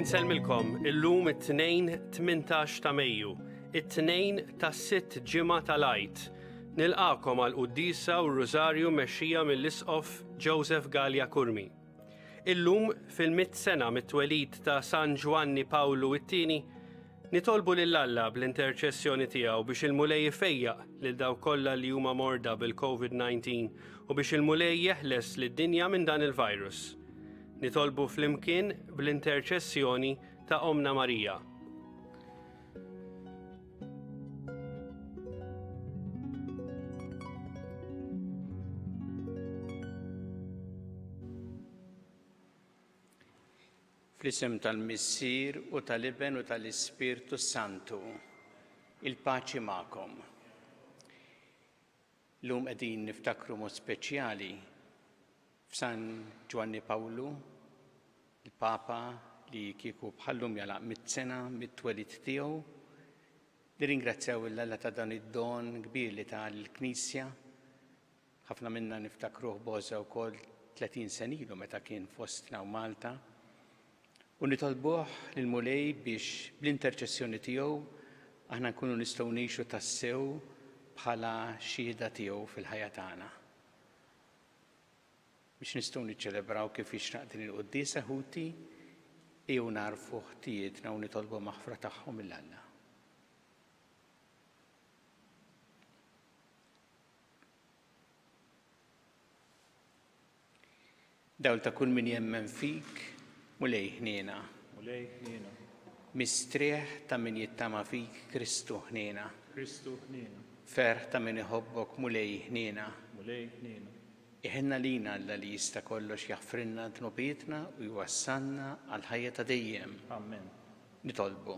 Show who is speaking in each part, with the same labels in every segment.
Speaker 1: Inselmilkom illum it-tnejn 18 ta' Mejju, it-tnejn tas-sitt ġimgħa tal-Għid. Nilqakom għall-Qudiesa u r-Rużarju mexxija mill-Isqof Joseph Gallia Kurmi. Illum fil-100 sena mit-twelid ta' San Giovanni Paolo II, nitolbu lill-Alla bl-interċessjoni tiegħu biex il-Mulej ifejjaq lil dawk kollha li huma morda bil-COVID-19 u biex il-Mulej jeħles lid-dinja minn dan il-virus. Nitolbu flimkien bl-interċessjoni ta' Omna Marija.
Speaker 2: Fl-isem tal-Missier u tal-Iben u tal-Ispirtu Santu, il-paċi magħkom. Llum qegħdin niftakru mod speċjali f'San Giovanni Paolo, il-Papa li kieku bħallum jalaq 100 sena mit-twelid tiegħu. Nirringrazzjaw il-Alla ta' dan id-don kbir li tal-Knisja. Ħafna minna niftakruh Boża wkoll 30 sen ilu meta kien fostna u Malta. U nitolbuh lill-Mulej biex bl-interċessjoni tiegħu aħna nkunu nistgħu ngħixu tassew bħala xhieda tiegħu fil-ħajja tagħna. Biex nistgħu niċċelebraw kif jixraq din il-Quddiesa ħuti jew narfu ħtijietna u nitolbu maħfra tagħhom mill-Alla. Dawl ta' kull min jemmen fik, Mulej ħniena.
Speaker 3: Mulej ħniena.
Speaker 2: Mistrieħ ta' min jittama fik, Kristu ħniena.
Speaker 3: Kristu ħniena.
Speaker 2: Ferħ ta' min iħobbok, Mulej ħniena.
Speaker 3: Mulej ħniena.
Speaker 2: Iħenna lina Alla li jista' kollox jaħfrinna dnubietna u jwassalna għal ħajja ta' dejjem.
Speaker 3: Amen.
Speaker 2: Nitolbu.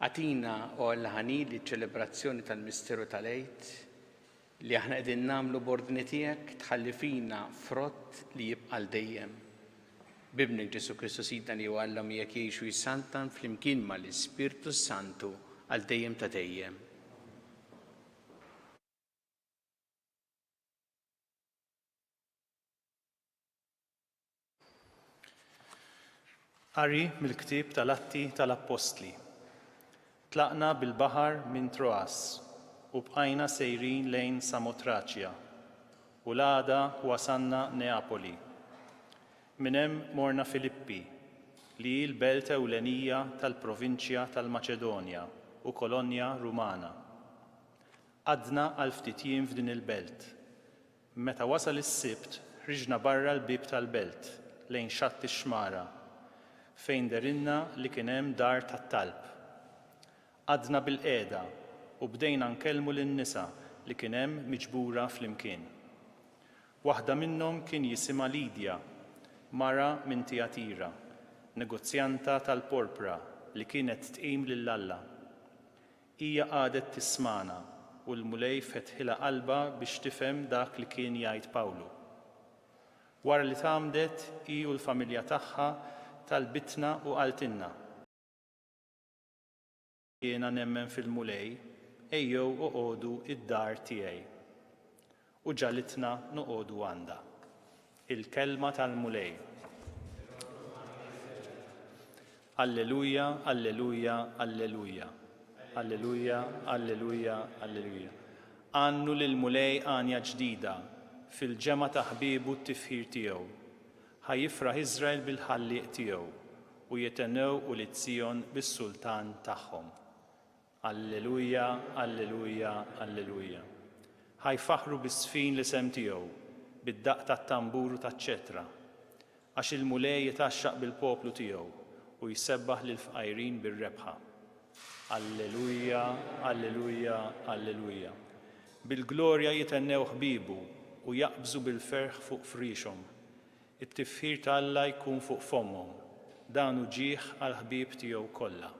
Speaker 2: Għatina u għall-ħani li ċelebrazzjoni tal-Misteru tal-Għid li aħna qegħdin nagħmlu b'ordni tiegħek tħalli fina frott li jibqa' dejjem. Bibnek Ġesu Kristu Sidna li huwa Alla miegħek jgħixu jissantan flimkien mal-Ispirtu Santu għal dejjem ta' dejjem.
Speaker 3: Qari mill-ktieb tal-Atti tal-Apostli. Tlaqna bil-baħar minn Troas u bqajna sejrin lejn Samotraċja u l-għada wasanna Neapoli. Minn hemm morna Filippi li hi l-belt ewlenija tal-provinċja tal-Maċedonja u kolonja Rumana. Għadna għal ftit jiem f'din il-belt. Meta wasal is-Sibt ħriġna barra l-bib tal-belt lejn xatt ix-Xmara fejn derinna li kien hemm dar tat-talb. Għadna bil-qiegħda u bdejna nkellmu lin-nisa li kien hemm miġbura flimkien. Waħda minnhom kien jisimha Lidja, mara minn Tijatira, negozjanta tal-porpra li kienet tqim lill-Alla. Hija qadet tismana u l-Mulej fetħilha qalba biex tifhem dak li kien jgħid Pawlu. Wara li tgħamdet hi u l-familja tagħha talbitna u qaltilna. Jiena nemmen fil-Mulej, ejjew uqogħdu id-dar tiegħi. U ġalitna noqogħdu għandha. Il-kelma tal-Mulej. Alleluja, alleluja, alleluja. Alleluja, alleluja, alleluja. Għannu lil-Mulej għanja ġdida fil-ġemgħa ta' ħbiebu t-tifħir tiegħu. Ħajjifraħ Iżrael bil-ħallieq tiegħu u jitennew u Tzjon bis-sultan tagħhom. Alleluja, alleluja, alleluja. Ħajfaħru bis-sfin l-isem tiegħu, bid-daqq tat-tambur u taċ-ċetra, għax il-Mulej jitaxxaq bil-poplu tiegħu u jsebbaħ lil-fqajrin bir-rebħa. Alleluja, alleluja, alleluja. Bil-glorja jitennew ħbiebu u jaqbżu bil-ferħ fuq frixhom. It-tifħir ta' Alla jkun fuq fomhom, dan hu ġieħ għall-ħbieb tiegħu kollha.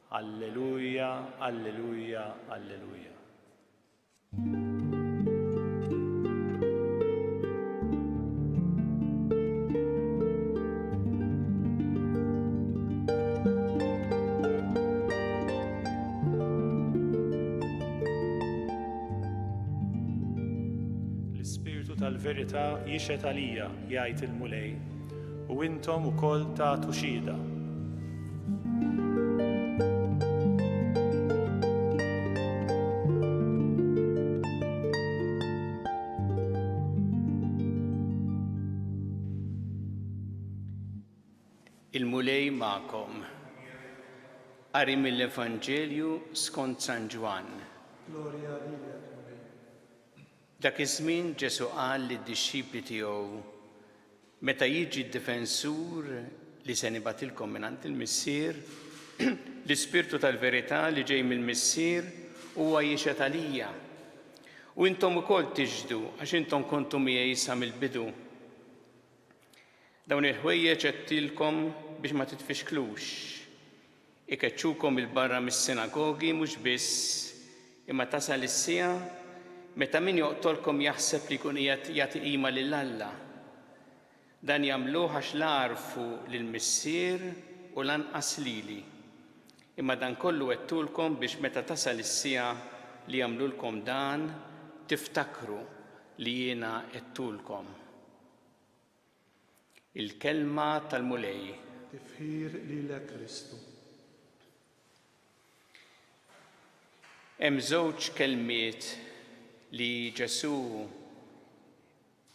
Speaker 3: Alleluja, alleluja, alleluja. L-Ispirtu tal-verità jixed għalija, jgħid il-Mulej, u intom ukoll tagħtu xhieda.
Speaker 2: Il-mulej ma'kom. Qari mill-Evanġelju skont San Ġwan. Dak iż-żmien Ġesu qal lid-dixxipli tiegħu meta jiġi d-difensur li se nibatilkom mingħand il-Missier, l-Ispirtu tal-verità li ġej mill-Missier huwa jixed għalija. U intom ukoll tiġdu għax intom kontu miegħi sa mill-bidu. Dawn il-ħwejjeġ għedtilkom biex ma titfixklux. Ikeċċukom il-barra mis-sinagogi mhux biss, imma tasal is-siegħa meta min joqtolkom jaħseb li jkun qiegħed jagħti qima lil Alla. Dan jagħmluh għax la għarfu lill-Missier u lanqas lili. Imma dan kollu għedtulkom biex meta tasal is-siegħa li jagħmlulkom dan tiftakru li jiena għedtulkom. Il-kelma tal-mulej.
Speaker 3: Tifħir lilek Kristu.
Speaker 2: Hemm żewġ kelmiet li Ġesu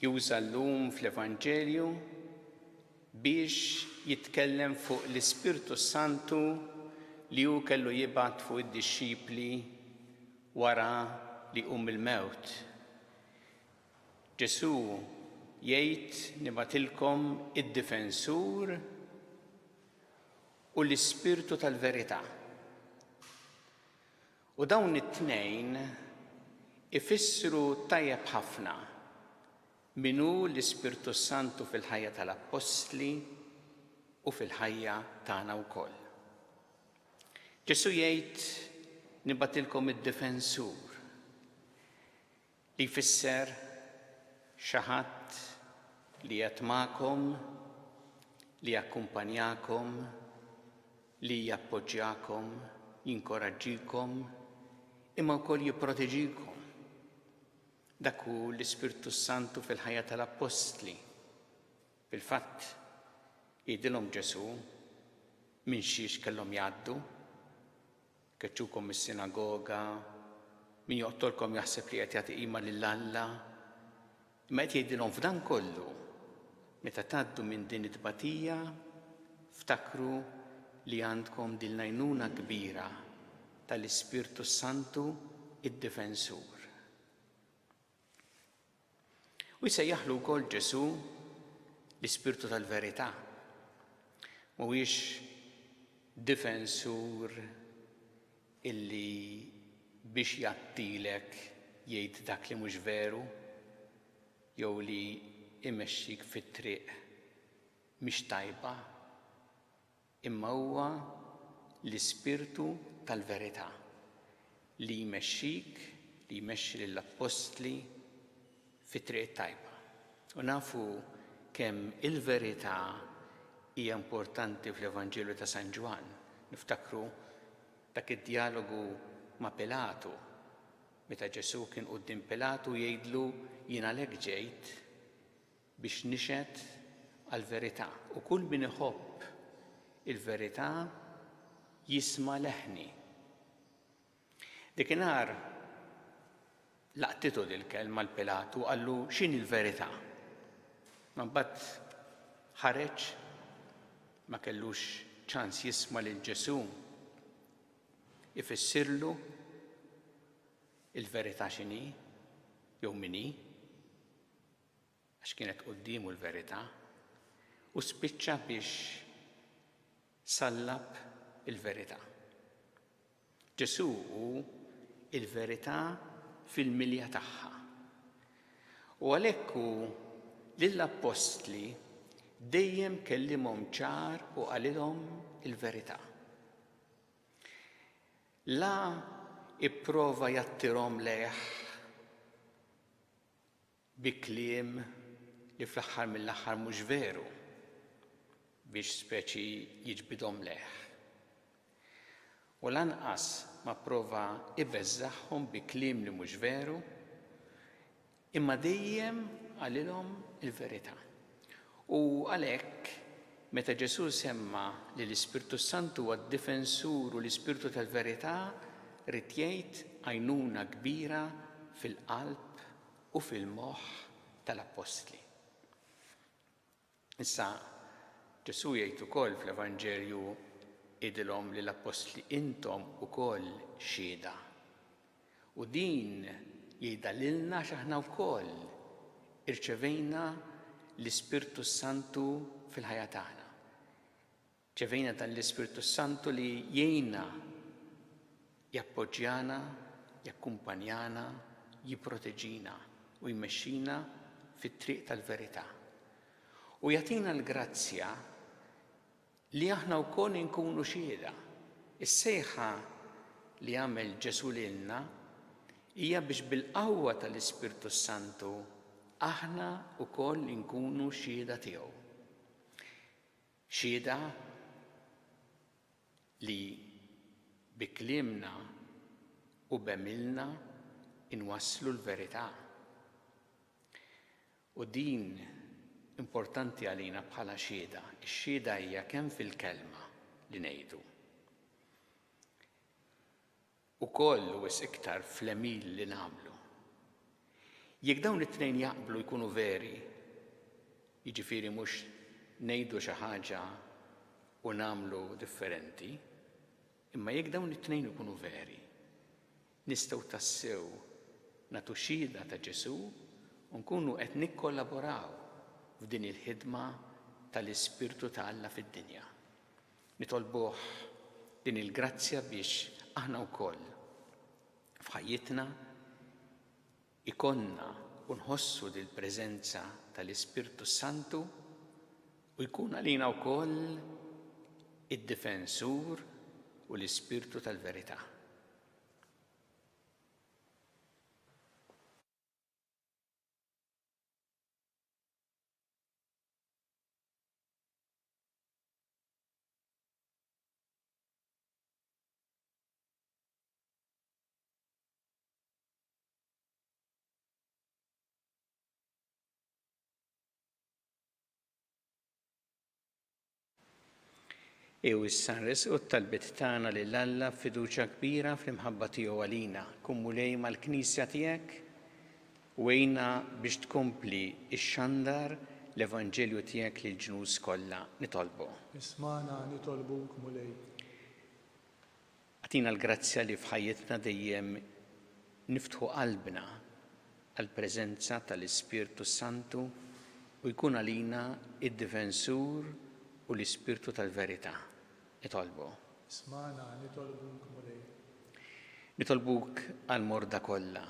Speaker 2: juża llum fl-Evanġelju biex jitkellem fuq l-Ispirtu Santu li hu kellu jibgħat fuq id-dixxipli wara li qum il-mewt. Ġesu jgħid nibatilkom id-difensur u l-Ispirtu tal-verità. U dawn it-tnejn ifissru tajjeb ħafna min hu l-Ispirtu Santu fil-ħajja tal-Apostli u fil-ħajja tagħna wkoll. Ġesu jgħid nibatilkom id-difensur li jfisser xi ħadd li qed magħkom, li jakkumpanjakom, li jappoġġjakom, jinkoraġġikom, imma wkoll jipproteġikom. Dak hu l-Ispirtu Santu fil-ħajja tal-Apostli. Fil-fatt, jgħidilhom Ġesu minn xiex kellhom jgħaddu, keċċukom mis-sinagoga, min joqtolkom jaħseb li qed jagħti qima lill-Alla. Imma qed jgħidilhom f'dan kollu, meta tgħaddu minn din it-tbatija, ftakru li għandkom din l-għajnuna kbira tal-Ispirtu Santu id-difensur. U jsejjaħlu wkoll Ġesu l-Ispirtu tal-verità. Mhuwiex difensur illi biex jagħtilek jgħid dak li mhux veru, jew li imexxik fit-triq mhix tajba, imma huwa l-Ispirtu tal-verità li jmexxik, li jmexxi lill-Apostli fit-triq tajba. U nafu kemm il-verità hija importanti fl-Evanġelju ta' San Ġwan. Niftakru dak id-dialogu ma' Pilatu, meta Ġesu kien quddiem Pilatu jgħidlu jien għalhekk ġejt biex nixed għall-verità. U kull min iħobb il-verità jisma' leħni. Dikinhar laqtitu dil-kelma l-Pilatu qallu x'inhi l-verità. Ma mbagħad ħareġ ma kellux ċans jisma' lil Ġesu ifissirlu il-verità x'inhi jew min hi għax kienet qudiemu l-verità u spiċċa biex sallab il-verità. Ġesu hu il-verità fil-milja tagħha. U għalhekk hu lill-Apostli dejjem kellimhom ċar u qalilhom il-verità. La ipprova jattirhom leħ bi kliem li fl-aħħar mill-aħħar mhux veru biex speċi jiġbidhom leħ. U lanqas ma prova ibeżżaħħom bi kliem li mhux veru, imma dejjem qalilhom il-verità. U għalhekk Meta Ġesu semma li l-Ispirtu Santu huwa d-difensur u l-Ispirtu tal-verità, rid jgħid għajnuna kbira fil-qalb u fil-moħħ tal-Apostli. Issa Ġesu jgħid ukoll fl-Evanġelju jgħidilhom li l-Apostli intom ukoll xhieda. U din jgħidha lilna x'aħna wkoll irċevejna l-Ispirtu Santu fil-ħajja tagħna. ċevejna dan l-Ispirtu Santu li jgħinna, jappoġġjana, jakkumpanjana, jipproteġina u jmexxina fit-triq tal-verità. U jagħtina l-grazzja li aħna wkoll inkunu xhieda. Is-sejħa li għamel Ġesu lilna hija biex bil-qawwa tal-Ispirtu Santu aħna wkoll inkunu xhieda tiegħu. Xhieda li bi kliemna u b'għemilna inwasslu l-verità. U din importanti għalina bħala xhieda. Ix-xhieda hija kemm fil-kelma li ngħidu. Ukoll wis iktar fl-emil li nagħmlu. Jekk dawn it-tnejn jaqblu jkunu veri, jiġifieri mhux ngħidu xi ħaġa u nagħmlu differenti, imma jekk dawn it-tnejn ikunu veri, nistgħu tassew nagħtu xhieda ta' Ġesu u nkunu qed nikkollaboraw f'din il-ħidma tal-Ispirtu ta' Alla fid-dinja. Nitolbuh din il-grazzja biex aħna wkoll f'ħajjitna ikonna u nħossu dil-preżenza tal-Ispirtu Santu u jkun għalina wkoll id-difensur u l-Ispirtu tal-verità. Issa nresqu t-talbiet tagħna lil Alla f'fiduċja kbira fl-imħabba tiegħu għalina. Kummu lej mal-Knisja tiegħek u għejna biex tkompli x-xandar l-Evanġelju tiegħek lil ġnus kollha. Nitolbu.
Speaker 4: Ismana nitolbuk mulej.
Speaker 2: Għatina l-grazzja li f'ħajjitna dejjem niftħu qalbna għall-preżenza tal-Ispirtu Santu u jkun għalina id-difensur u l-Ispirtu tal-verità. Nitolbu.
Speaker 4: Ismana nitolbuk mulej.
Speaker 2: Nitolbuk għal-morda kollha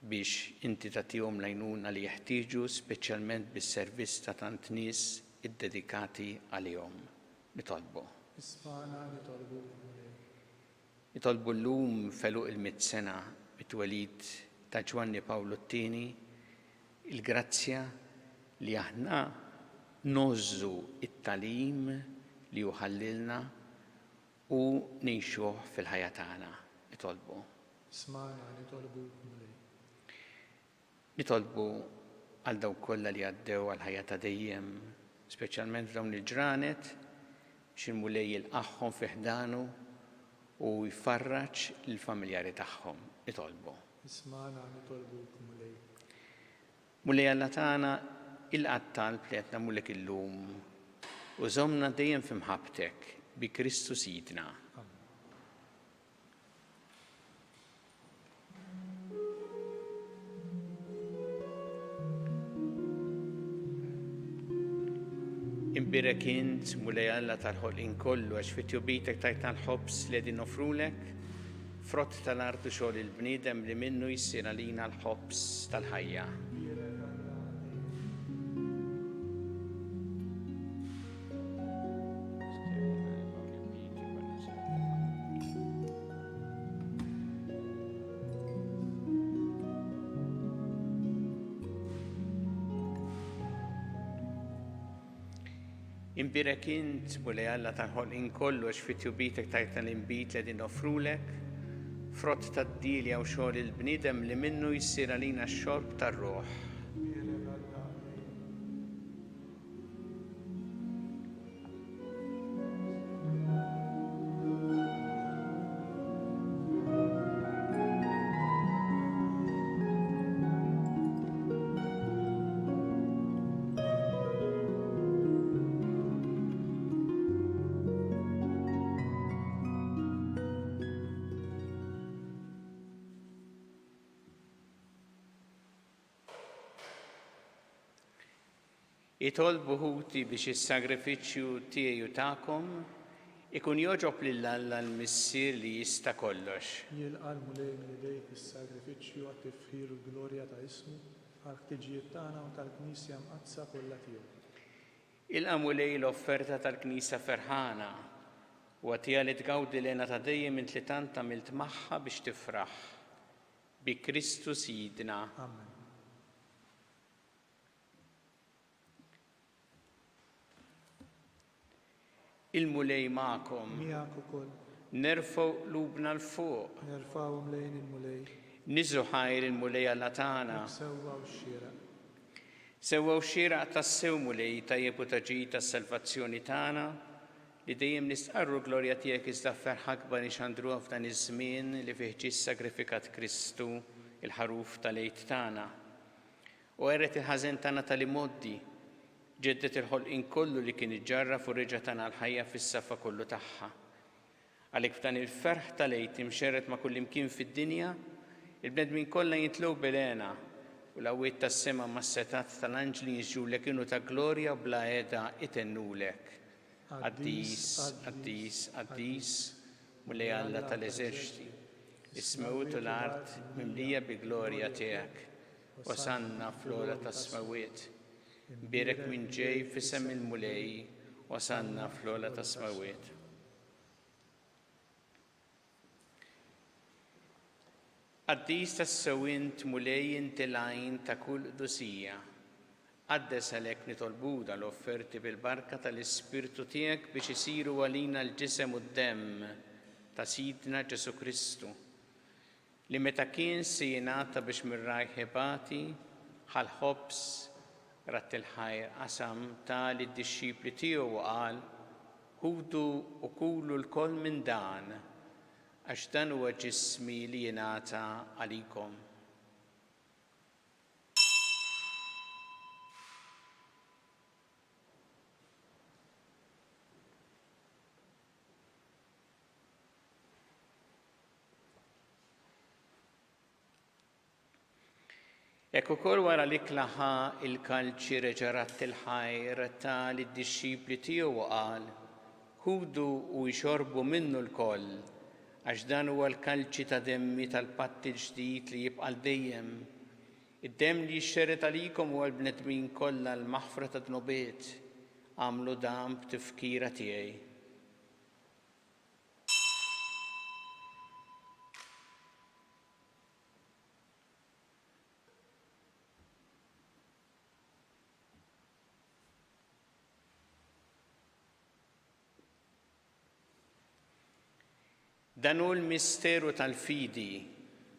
Speaker 2: biex inti tagħtihom l-għajnuna li jeħtieġu speċjalment bis-servizz ta' tant nies iddedikati għalihom. Nitolbu.
Speaker 4: Ismana nitolbuk mulej.
Speaker 2: Nitolbu llum feluq il-100 sena mit-twelid ta' Ġwanni Pawlu II il-grazzja li aħna nożżu it-talim li uħallilna u ngħixuh fil-ħajja tagħna. Nitolbu.
Speaker 4: Ismana nitolbuk mulej.
Speaker 2: Nitolbu għal dawk kollha li għaddew għal ħajja ta' dejjem, speċjalment f'dawn il-ġranet, biex il-mulej jilqagħhom fi ħdanu u jfarraġ lill-familjari tagħhom. Nitolbu.
Speaker 4: Ismana nitolbuk mulej.
Speaker 2: Mulej Alla tagħna il-qattal li qed nagħmlek illum u żommna dejjem f'imħabbtek bi Kristu Sidna. Imbirek int mulej Alla tal-ħolqien kollu għax fit-tjubitek tajtna l-ħobs li qegħdin nofrulek, frott tal-ardu xogħol il-bniedem li minnu jsir għalina l-ħobs tal-ħajja. Imbirek int mulej Alla tal-ħolqien kollu għax fit-tjubitek tajtna l-inbit li qegħdin nofrulek, frott tad-dilja u xogħol il-bniedem li minnu jsir għalina x-xorb tar-Ruħ. Jitolbu ħuti biex is-sagrifiċċju tiegħi u tagħkom ikun joġob lil Alla l-Missier li jista' kollox.
Speaker 4: Jilqa' l-mulej minn idejk is-sagrifiċċju għat-tifħir u l-glorja ta' ismu għall-ħtiġijiet tagħna u tal-Knisja mqaddsa kollha tiegħu.
Speaker 2: Ilqa' mulej l-offerta tal-Knisja ferħana u għatija li tgawdi lena ta' dejjem minn li tant għamilt magħha biex tifraħ. Bi Kristu Sidna.
Speaker 4: Amen.
Speaker 2: Il-mulej magħkom.
Speaker 4: Miegħek ukoll.
Speaker 2: Nerfgħu qlubna l-fuq.
Speaker 4: Nerfgħuhom lejn il-mulej.
Speaker 2: Niżu ħajr il-mulej Alla tagħna.
Speaker 4: Sewwa x-xieraq.
Speaker 2: Sewwa xieraq tas-sew mulej tajjeb u taġid tas-salvazzjoni tagħna li dejjem nistqarru glorja tiegħek iżda ferħa kbar nixandruha f'dan iż-żmien li fih ġie sagrifikat Kristu il-ħaruf tal-għid tagħna. U għerret il-ħażen tagħna tal-imoddi ġeddet il-ħolqien kollu li kien iġġarra fuq reġa' tagħna l-ħajja fis-safa kollu tagħha. Għalhekk f'dan il-ferħ tal-għid imxerret ma' kull imkien fid-dinja, il-bnedmin kollha jitlew bilena u l-għawwiet tas-sema mas-setat tal-anġli jiġġulek kienu ta' glorja bla qiegħda itennulek. Qaddis, qaddis, qaddis, mulej Alla tal-eżerċiti, is-semawit u l-art mimlija bi glorja tiegħek. Wasanna fl-ora tas-smawiet. Birek minn ġej f'isem il-mulej, wasanna fl-ora tas-smawiet. Qaddis tas-sewint mulej intilajn ta' kull qdusija. Qaddes għalhekk nitolbu l-offerti bil-barka tal-Ispirtu tiegħek biex isiru għalina l-ġisem u d-demm ta' Sidna Ġesu Kristu, li meta kien se jingħata biex mir-rajħ ħebati ħal-ħobs rat il-ħajr qasam tali d-dixxipli tiegħu u qal: ħudu u kulu l-koll minn dan, għax dan huwa ġismi li jingħata għalikom. Ekk ukoll wara li klaħa il-kalċi reġarat il-ħajr tal id-dixxipli tiegħu qal: ħudu u jxorbu minnu l-koll, għax dan huwa l-kalċi ta' demmi tal-patt il-ġdid li jibqa' dejjem. Id-demm li jxxerret għalikom huwa l-bnedmin kollha l-maħfra ta' dnobiet, għamlu dan b'tifkira tiegħi. Dan hu l-misteru tal-fidi,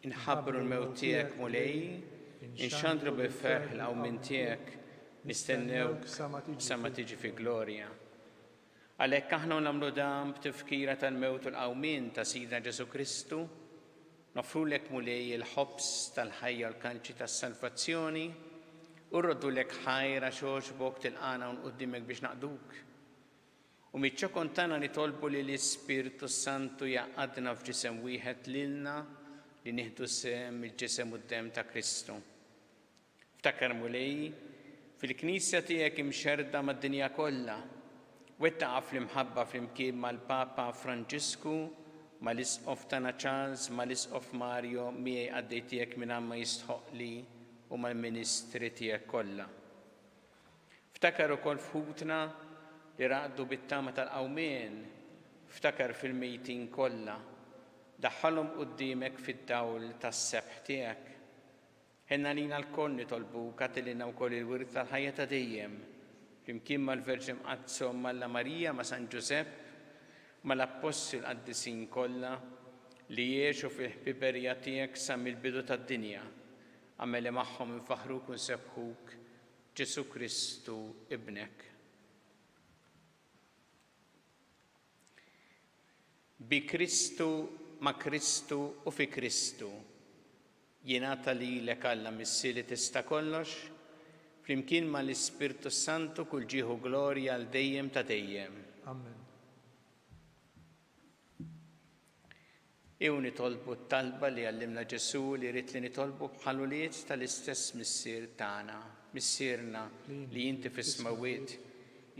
Speaker 2: inħabbru l-mewt tiegħek mulej, inxandru bi-ferħ l-awmin tiegħek, nistennewk sa ma tiġi fi glorja. Għalhekk aħna nagħmlu dan b'tifkira tal-mewt u l-qawmien ta' Sidna Ġesu Kristu, nofrulek mulej il-ħobs tal-ħajja u l-kalċi tas-salvazzjoni, u rroddulek ħajra xogħbok tilqana u nquddimek biex naqduk. U miċ-ċokon tagħna nitolbu li l-Ispirtu Santu jaqgħadna f'ġisem wieħed lilna li nieħdu sehem il-ġisem u d-demm ta' Kristu. Ftakar mulej, fil-Knisja tiegħek imxerda mad-dinja kollha, wettaqa fl-imħabba flimkien mal-Papa Franġisku, mal-Isqof tagħna Charles, mal-Isqof Mario, miegħi għaddej tiegħek minn ma jistħoqli u mal-Ministri tiegħek kollha. Ftakar ukoll f'ħutna li raqdu bit-tama tal-qawmien, ftakar fil-mejtin kollha, daħħalhom quddiemek fid-dawl tas-sebħ tiegħek. Ħenna lina l-koll nitolbuk għatilina wkoll il-wirt tal-ħajja ta' dejjem, flimkien mal-Verġi Mqaddsa Malla Marija ma' San Ġusepp, mal-Apostli l-Qaddisin kollha li jgħixu fil-ħbiberija tiegħek sa mill-bidu tad-dinja, għamel li magħhom infaħruk u nsebħuk Ġesu Kristu ibnek. Bi Kristu, ma' Kristu u fi Kristu, jingħata lilek Alla Missier li tista' kollox, flimkien mal-Ispirtu Santu kull ġieħu glorja għal dejjem ta' dejjem.
Speaker 4: Amen.
Speaker 2: Ew nitolbu t-talba li għallimna Ġesu li rrid li nitolbu bħal ulied tal-istess Missier tagħna. missierna li inti fis-smawiet,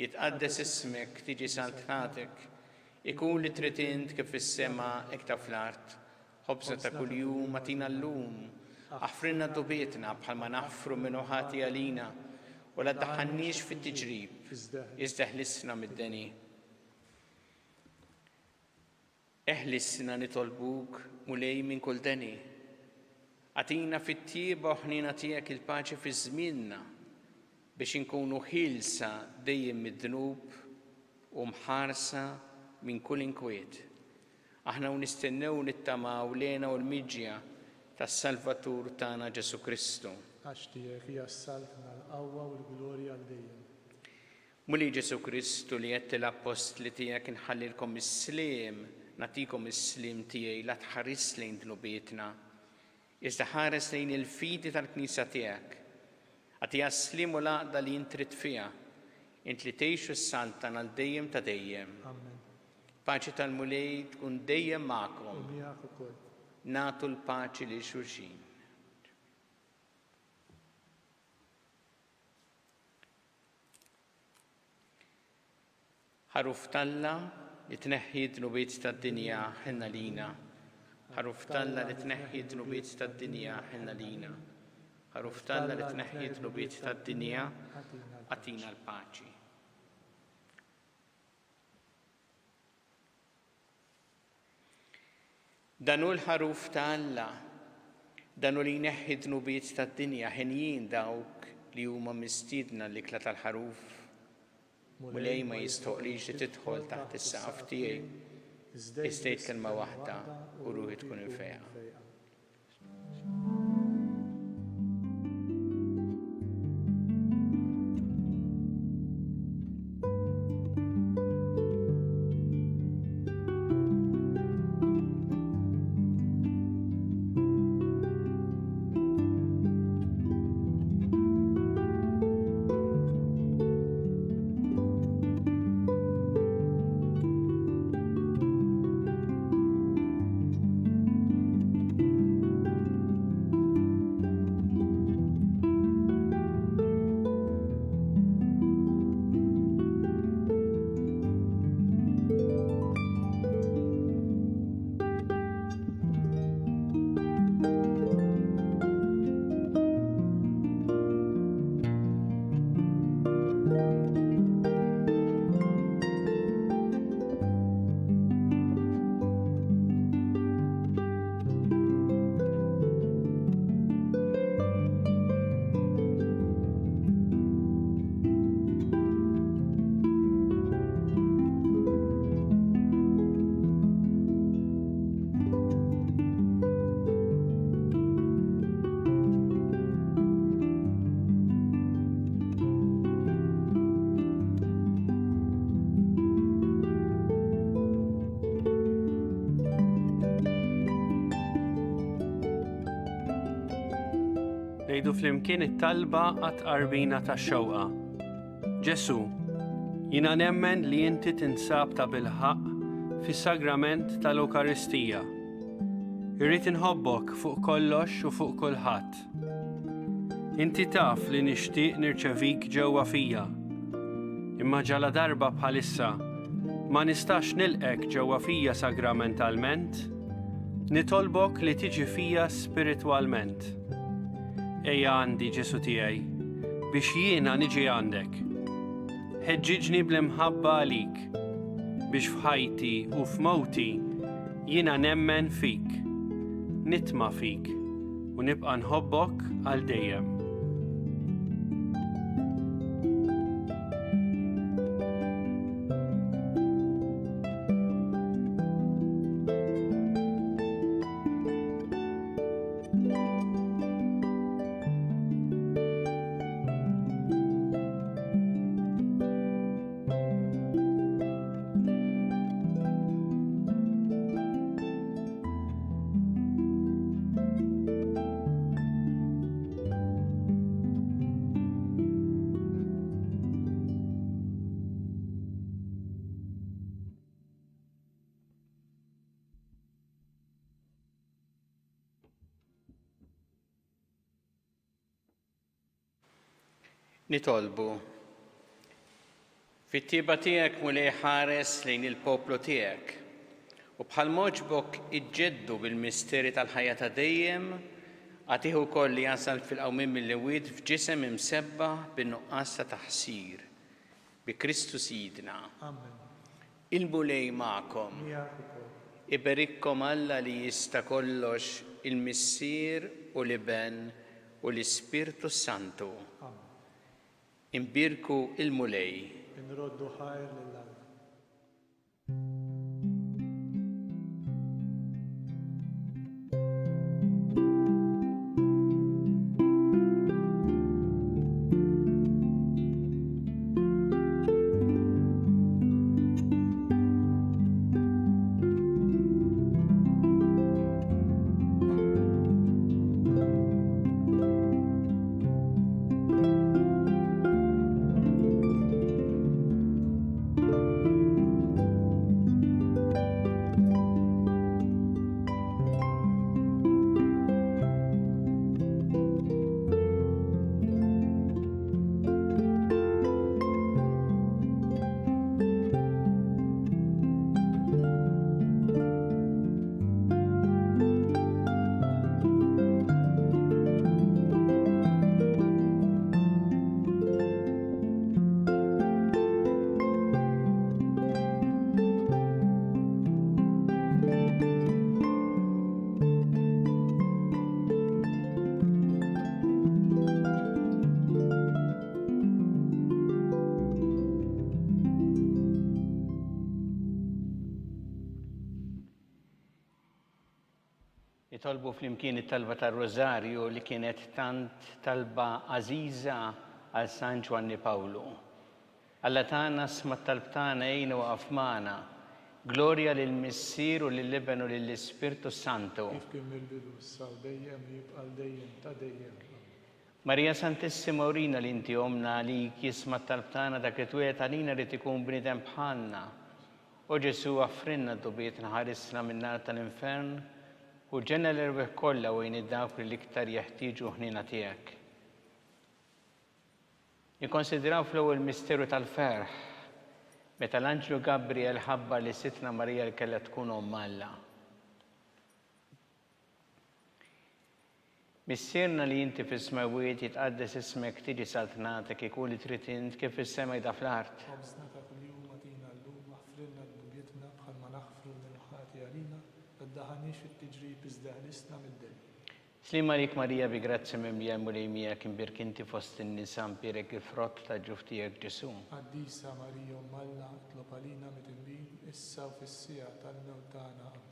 Speaker 2: jitqaddes ismek, tiġi saltnatek, ikun li trid int kif fis-sema hekk ta' fl-art. Ħobżna ta' kuljum atina llum, aħfrilna dubietna bħalma naħfru minnu ħati għalina, u la ddaħħalniex fit-tiġrib, iżda ħlisna mid-deni. Eħlisna nitolbuk mulej minn kull deni. Atina fit-tieba u ħnina tiegħek il-paċi fi żmienna biex inkunu ħilsa dejjem mid-dnub u mħarsa minn kull inkwiet. Aħna nistennew nittamaw lejna u l-miġja tas-Salvatur tagħna Ġesu Kristu.
Speaker 4: Għax tiegħek hija s-salvna l-qawwa u l-glorja għal dejjem.
Speaker 2: Muli Ġesu Kristu li qed l-apostli tiegħek inħallilkom is-sliem, nagħtikom is-sliem tiegħi la tħares lejn dnubietna, iżda ħares lejn il-fidi tal-Knisja tiegħek. Għatija s-sliem u l-għaqda li int trid fiha, int li tgħixu s-saltan għal dejjem ta' dejjem.
Speaker 4: Amen.
Speaker 2: Paċi tal-mulej tkun dejjem magħkom.
Speaker 4: U miegħek ukoll.
Speaker 2: Nagħtu l-paċi lil xulxin. Ħaruf talla li tneħħi d-dnubiet tad-dinja ħinna lina. Ħaruf talla li tneħħi d-dnubiet tad-dinja ħinna lina. Ħaruf talla li tneħħi d-dnubiet tad-dinja għatina l-paċi. Danu l-ħaruf ta' Alla, danu li jneħħi d-dnubiet tad-dinja ħinjin dawk li huma mistiedna l-ikla tal-ħaruf. Mulej ma jistoqlix li tidħol taħt is-saqaf tiegħi, istejt kelma waħda u ruħi tkun infejqa.
Speaker 1: Ngħidu flimkien it-talba għat-qarbina tax-xewqa. Ġesu, jiena nemmen li inti tinsab ta' bilħaq fis-sagrament tal-Ewkaristija. Irrid inħobbok fuq kollox u fuq kulħadd. Inti taf li nixtieq nirċevik ġewwa fija. Imma ġala darba bħalissa ma nistax nilqek ġewwa fija sagramentalment, nitolbok li tiġi fija spiritwalment. Ejja għandi Ġesu tiegħi biex jiena niġi għandek. Ħeġġiġni bl-imħabba għalik biex f'ħajti u f'mowti jiena nemmen fik, nitma' fik u nibqa' nħobbok għal dejjem.
Speaker 2: Nitolbu. Fit-tieba tiegħek mulej ħares lejn il-poplu tiegħek u bħal moġbok iġġeddu bil-misteri tal-ħajja ta' dejjem għatiħu wkoll li jasal fil-qawmien mill-imwiet f'ġisem imsebbaħ bin-nuqqas ta' taħsir bi Kristu Sidna.
Speaker 4: Amen.
Speaker 2: Il-mulej magħkom.
Speaker 4: Miegħek ukoll.
Speaker 2: Iberikkom Alla li jista' kollox il-Missier u l-Iben u l-Ispirtu Santu.
Speaker 4: Amen.
Speaker 2: Imbirku il-mulej.
Speaker 4: Inroddu ħajr lill-Alla. Nitolbu flimkien it-talba tar-Rożarju li kienet tant talba għażiża għal San Giovanni Pawlu. Alla tagħna sma' t-talb tagħna għejna waqaf magħna. Glorja lill-Missier u lill-Iben u lill-Ispirtu Santu. Kif kien mill-bidu issa u dejjem jibqa' dejjem ta' dejjem.
Speaker 2: Marija Santissima urina li inti omna li jisma' t-talb tagħna dak li twiet għalina li tikun bniedem bħalna. U Ġesu għaffrinna d-dubiet nħarisna min-nar tal-infern u ġenna l-irbeħ kollha wejn id-dawk li l-iktar jeħtieġu ħnina tiegħek. Nikkonsidraw fl-ewwel misteru tal-ferħ meta l-Anġlu Gabriel ħabbar li Sitna Marija li kellha tkun Omm Alla. Missierna li inti fis-smawiet jitqaddes ismek tiġi saltnatek ikun li trid int kif is-sema jda fl-art.
Speaker 4: Ħobżna ta' kuljum agħtina llum aħfrilna d-dubjetna bħalma naħfru lill-ħati għalina iddaħħalniex fit-tiġrib iżda ħlisna mid-dejn.
Speaker 2: Slima lik Marija bi grazzi mimlija mulejmija kien birkinti fost in-nisa mpirek il-frott ta' ġuf tiegħek Ġesu.
Speaker 4: Qaddisa Marija Omm Alla itlob għalina mit-inbin issa u fis-sija tal-mewt tagħna. Amen.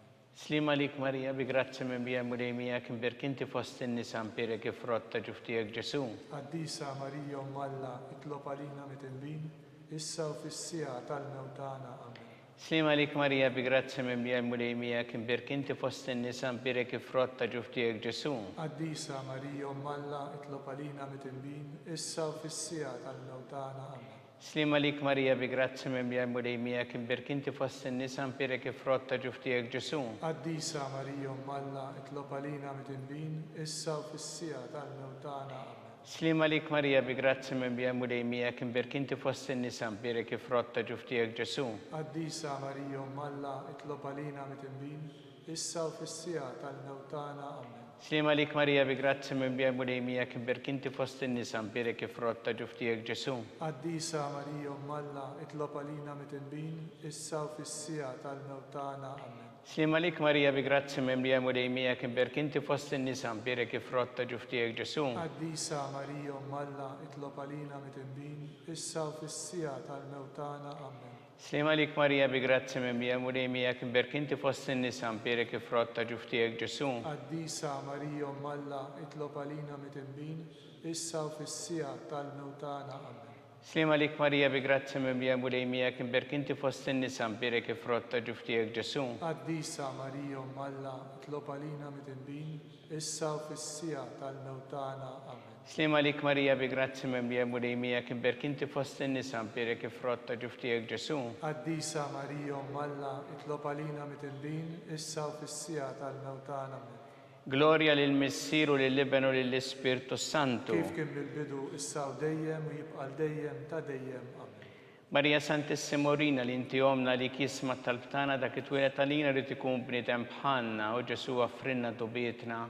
Speaker 2: Slima lik Marija bi grazzi mimlija mulejmija kien birkinti fost in-nisa mpirek il-frott ta' ġuf tiegħek Ġesu.
Speaker 4: Qaddisa Marija Omm Alla itlob għalina mit-inbin issa u fis-sija tal-mewt tagħna. Amen.
Speaker 2: Slima lik Marija bi grazzi mimlija mulejmija kien birkinti fost in-nisa mpirek il-frott ta' ġuf tiegħek Ġesu.
Speaker 4: Qaddisa Marija Omm Alla itlob għalina mit-inbin issa u fis-sija tal-mewt tagħna. Amen.
Speaker 2: Slima lik Marija bi grazzi mimlija mulejmija kien birkinti fost in-nisa mpirek il-frott ta' ġuf tiegħek Ġesu.
Speaker 4: Qaddisa Marija Omm Alla itlob għalina mit-inbin issa u fis-sija tal-mewt tagħna. Amen.
Speaker 2: Slima lik Marija bi grazzi mimlija mulejmija kien birkinti fost in-nisa mpirek il-frott ta' ġuf tiegħek Ġesu.
Speaker 4: Qaddisa Marija Omm Alla itlob għalina mit-inbin issa u fis-sija tal-mewt tagħna. Amen.
Speaker 2: Slima lik Marija bi grazzi mimlija mulejmija kien birkinti fost in-nisa mpirek il-frott ta' ġuf tiegħek Ġesu.
Speaker 4: Qaddisa Marija Omm Alla itlob għalina mit-inbin issa u fis-sija tal-mewt tagħna. Amen.
Speaker 2: Slima lik Marija bi grazzi mimlija mulejmija kien birkinti fost in-nisa mpirek il-frott ta' ġuf tiegħek Ġesu.
Speaker 4: Qaddisa Marija Omm Alla itlob għalina mit-inbin issa u fis-sija tal-mewt tagħna. Amen.
Speaker 2: Slima lik Marija bi grazzi mimlija mulejmija kien birkinti fost in-nisa mpirek il-frott ta' ġuf tiegħek Ġesu.
Speaker 4: Qaddisa Marija Omm Alla itlob għalina mit-inbin issa u fis-sija tal-mewt tagħna. Amen.
Speaker 2: Slima lik Marija bi grazzi mimlija mulejmija kien birkinti fost in-nisa mpirek il-frott ta' ġuf tiegħek Ġesu.
Speaker 4: Qaddisa Marija Omm Alla itlob għalina mit-inbin issa u fis-sija tal-mewt tagħna. Amen.
Speaker 2: Slima lik Marija bi grazzi mimlija mulejmija kien birkinti fost in-nisa mpirek il-frott ta' ġuf tiegħek Ġesu.
Speaker 4: Qaddisa Marija Omm Alla itlob għalina mit-inbin issa u fis-sija tal-mewt tagħna. Amen. Gloria lil Missir u lil Libenu lil Spiritu Santu.
Speaker 5: Kif kien bil-bidu issa u dejjem u jibqa' dejjem ta' dejjem. Amen.
Speaker 4: Marija Santissimo Rina li inti omna li kisma tal-btana dak it-twilet għalina li tikun bniedem bħalna u Ġesu għaffrinna dubietna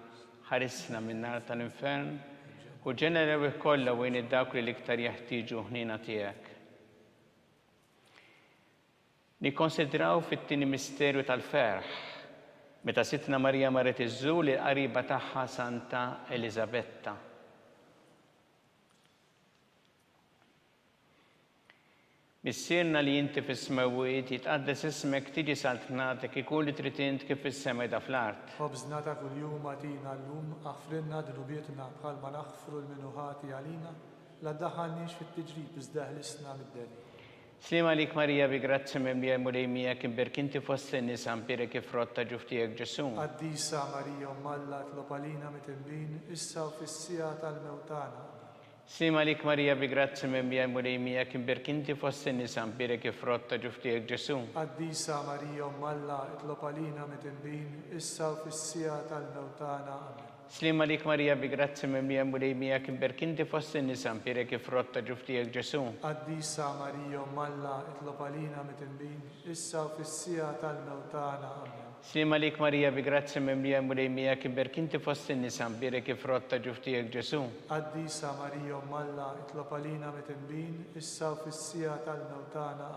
Speaker 4: ħarisna minn nar tal-infern u ġenerew kollha wejn id-dawk li l-iktar jeħtieġu ħnina tiegħek. Nikkonsidraw fit-tieni misterju tal-ferħ meta sitna Marija marret iż-żul li qariba tagħha Santa Elisabetta. Missierna li inti fis-smawiet jitqaddes ismek tiġi saltnatek ikun li trid int kif is-semeda fl-art.
Speaker 5: Ħobżna ta' kuljum għatina llum aħfrilna dunubietna bħalma naħfru l-minuħati għalina la ddaħħalniex fit-tiġrib iżda ħlisna mid-deni.
Speaker 4: Slima lik Marija bi grazzi mimlija mulejmija kim berkinti fosse nisa ampire kif rotta ġuftijek Ġesu.
Speaker 5: Qaddisa Marija Malla tlopalina mitinbin issa u fissija tal-mewtana.
Speaker 4: Slima lik Marija bi grazzi mimlija mulejmija kim berkinti fosse nisa ampire kif rotta ġuftijek Ġesu.
Speaker 5: Qaddisa Marija Malla tlopalina mitinbin issa u fissija tal-mewtana.
Speaker 4: Slima lik Marija bi grazzi mimlija mulejmija kim berkinti fosse nisa ampire kif rotta ġuftijek Ġesu.
Speaker 5: Qaddisa Marija Malla tlopalina mitinbin issa u fissija tal-mewtana.
Speaker 4: Slima lik Marija bi grazzi mimlija mulejmija kim berkinti fosse nisa ampire kif rotta ġuftijek Ġesu.
Speaker 5: Qaddisa Marija Malla tlopalina mitinbin issa u fissija tal-mewtana.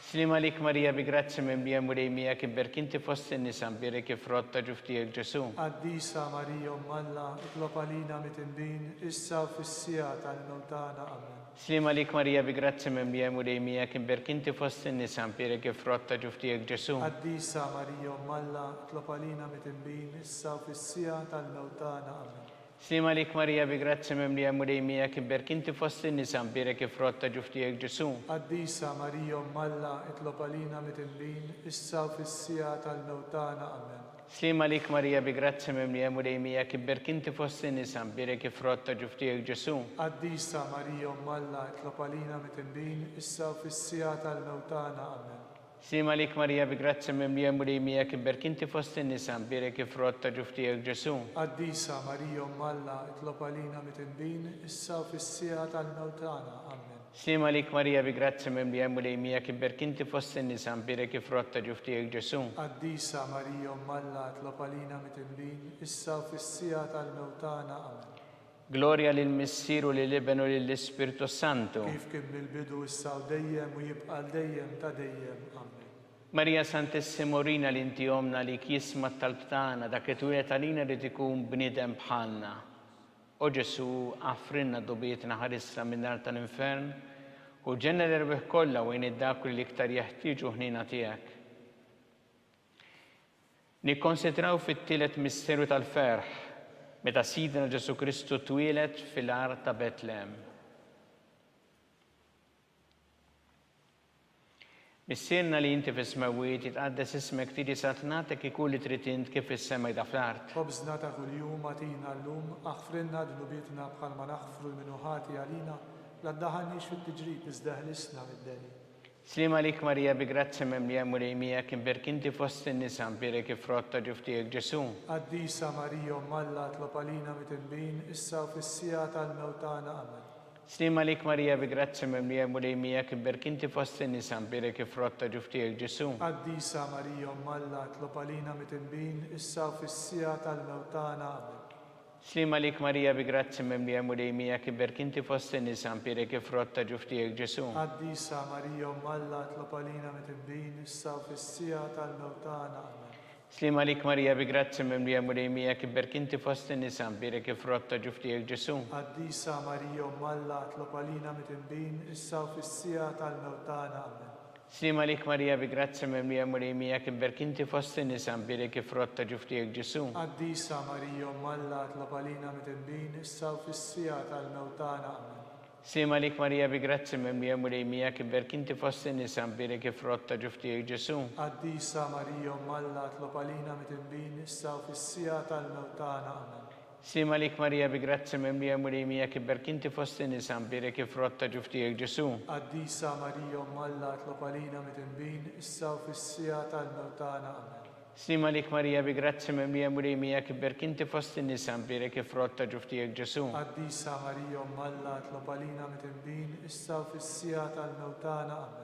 Speaker 4: Slima lik Marija bi grazzi mimlija mulejmija kim berkinti fosse nisa ampire kif rotta ġuftijek Ġesu.
Speaker 5: Qaddisa Marija Malla tlopalina mitinbin issa u fissija tal-mewtana.
Speaker 4: Slima lik Marija bi grazzi mimlija mulejmija kim berkinti fosse nisa ampire kif rotta ġuftijek Ġesu.
Speaker 5: Qaddisa Marija Malla tlopalina mitinbin issa u fissija tal-mewtana.
Speaker 4: Slima lik Marija bi grazzi mimlija mulejmija kim berkinti fosse nisa ampire kif rotta ġuftijek Ġesu.
Speaker 5: Qaddisa Marija Malla tlopalina mitinbin issa u fissija tal-mewtana.
Speaker 4: Slima lik Marija bi grazzi mimlija mulejmija kim berkinti fosse nisa ampire kif rotta ġuftijek Ġesu.
Speaker 5: Qaddisa Marija Malla tlopalina mitinbin issa u fissija tal-mewtana.
Speaker 4: Slima lik Marija bi grazzi mimlija mulejmija kim berkinti fosse nisa ampire kif rotta ġuftijek Ġesu.
Speaker 5: Qaddisa Marija Malla tlopalina mitinbin issa u fissija tal-mewtana.
Speaker 4: Slima lik Marija bi grazzi mimlija mulejmija kim berkinti fosse nisa ampire kif rotta ġuftijek Ġesu.
Speaker 5: Qaddisa Marija Malla tlopalina mitinbin issa u fissija tal-mewtana.
Speaker 4: Gloria lil Missir u lil Libenu lil Spiritu Santu.
Speaker 5: Kif kien bil-bidu issa u dejjem u jibqa' dejjem ta' dejjem.
Speaker 4: Marija Santissimo Rina li inti omna li kisma tal-btana dak it-twilet għalina li tikun bniedem bħalna. O Ġesu għaffrinna dubietna ħarisna minn nar tal-infern u ġenna l-erbieħ kollha wejn id-dak li iktar jeħtieġu ħnina tiegħek. Nikkonsidraw fit-tielet misterju tal-ferħ meta Sidna Ġesu Kristu twieled fil-ar ta' Betlehem. Missierna li inti fis-smawiet jitqaddes ismek tiġi saltnatek ikun li trid int kif is-semeda fl-art.
Speaker 5: Ħobżna ta' kuljum għatina llum aħfrilna dunubietna bħalma naħfru l-minuħati għalina la ddaħħalniex fit-tiġrib iżda ħlisna mid-deni.
Speaker 4: Slima lik Marija bi grazzi mimlija mulejmija kim berkinti fosse nisa ampire kif rotta ġuftijek Ġesu.
Speaker 5: Qaddisa Marija Malla tlopalina mitinbin issa u fissija tal-mewtana.
Speaker 4: Slima lik Marija bi grazzi mimlija mulejmija kim berkinti fosse nisa ampire kif rotta ġuftijek Ġesu.
Speaker 5: Qaddisa Marija Malla tlopalina mitinbin issa u fissija tal-mewtana.
Speaker 4: Slima lik Marija bi grazzi mimlija mulejmija kim berkinti fosse nisa ampire kif rotta ġuftijek Ġesu.
Speaker 5: Qaddisa Marija Malla tlopalina mitinbin issa u fissija tal-mewtana.
Speaker 4: Slima lik Marija bi grazzi mimlija mulejmija kim berkinti fosse nisa ampire kif rotta ġuftijek Ġesu.
Speaker 5: Qaddisa Marija Malla tlopalina mitinbin issa u fissija tal-mewtana.
Speaker 4: Slima lik Marija bi grazzi mimlija mulejmija kim berkinti fosse nisa ampire kif rotta ġuftijek Ġesu.
Speaker 5: Qaddisa Marija Malla tlopalina mitinbin issa u fissija tal-mewtana.
Speaker 4: Slima lik Marija bi grazzi mimlija mulejmija kim berkinti fosse nisa ampire kif rotta ġuftijek Ġesu.
Speaker 5: Qaddisa Marija Malla tlopalina mitinbin issa u fissija tal-mewtana.
Speaker 4: Slima lik Marija bi grazzi mimlija mulejmija kim berkinti fosse nisa ampire kif rotta ġuftijek Ġesu.
Speaker 5: Qaddisa Marija Malla tlopalina mitinbin issa u fissija tal-mewtana.
Speaker 4: Slima lik Marija bi grazzi mimlija murejmija kibber kinti fost in-nisa mbirek frott ta' ġuftijek Ġesu.
Speaker 5: Qaddisa Marija Alla tlob għalina mit-tinbin, issa u fis-sija tal-mewtana. Amen.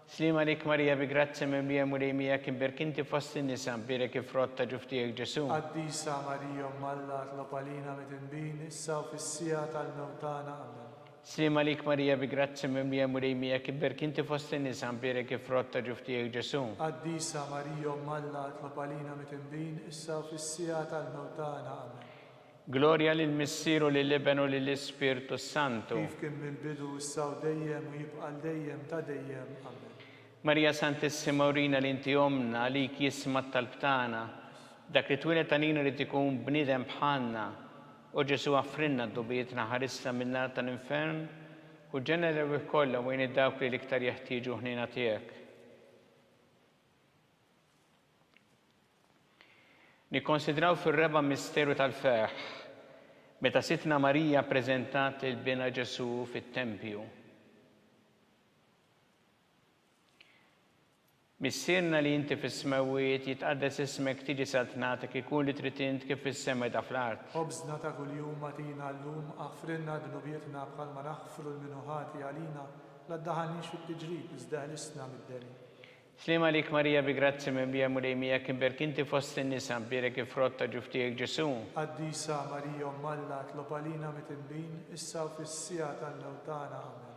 Speaker 4: Slima lik Marija bi grazzi mimlija murejmija kibber kinti fost in-nisa mbirek frott ta' ġuftijek Ġesu.
Speaker 5: Qaddisa Marija Alla tlob għalina mit-tinbin, issa u fis-sija tal-mewtana. Amen.
Speaker 4: Slima lik Marija bi grazzi mimlija murejmija kibber kinti fost in-nisa mbirek frott ta' ġuftijek Ġesu.
Speaker 5: Qaddisa Marija Alla tlob għalina mit-tinbin, issa u fis-sija tal-mewtana. Amen.
Speaker 4: Gloria lill-Missieru lill-Ibnu lill-Ispirtu Santu.
Speaker 5: Kif kien mill-bidu issa u dejjem u jibqa' dejjem ta' dejjem. Amen.
Speaker 4: Marija Santissima Urina li inti omna li jisma tal-btana, dak li twilet għanina li tikun bnidem bħanna, u Ġesu għaffrinna d-dubietna ħarissa minnar tal-infern, u ġenera u kolla u jini dawk li liktar jeħtieġu ħnina tijek. Nikkonsidraw fil-reba misteru tal-feħ, meta sitna Marija prezentat il-bina Ġesu fit-tempju. Missirna li inti fis-smawiet jitqaddes ismek tiġi saltnatek ikun li trid int kif fis-sema da fl-art.
Speaker 5: Ħobżna ta' kuljum matina llum aħfrinna dnubietna bħalma naħfru l-minuħati għalina la ddaħalniex fit-tiġrib iżda ħlisna mid-deni.
Speaker 4: Slima lik Marija bi grazzi mimlija murejmija kimber kinti fost in-nisa mbirek frott ta' ġuftijek Ġesu.
Speaker 5: Qaddisa Marija Alla tlob għalina mit-tinbin, issa u fis-sija tal-mewtana. Amen.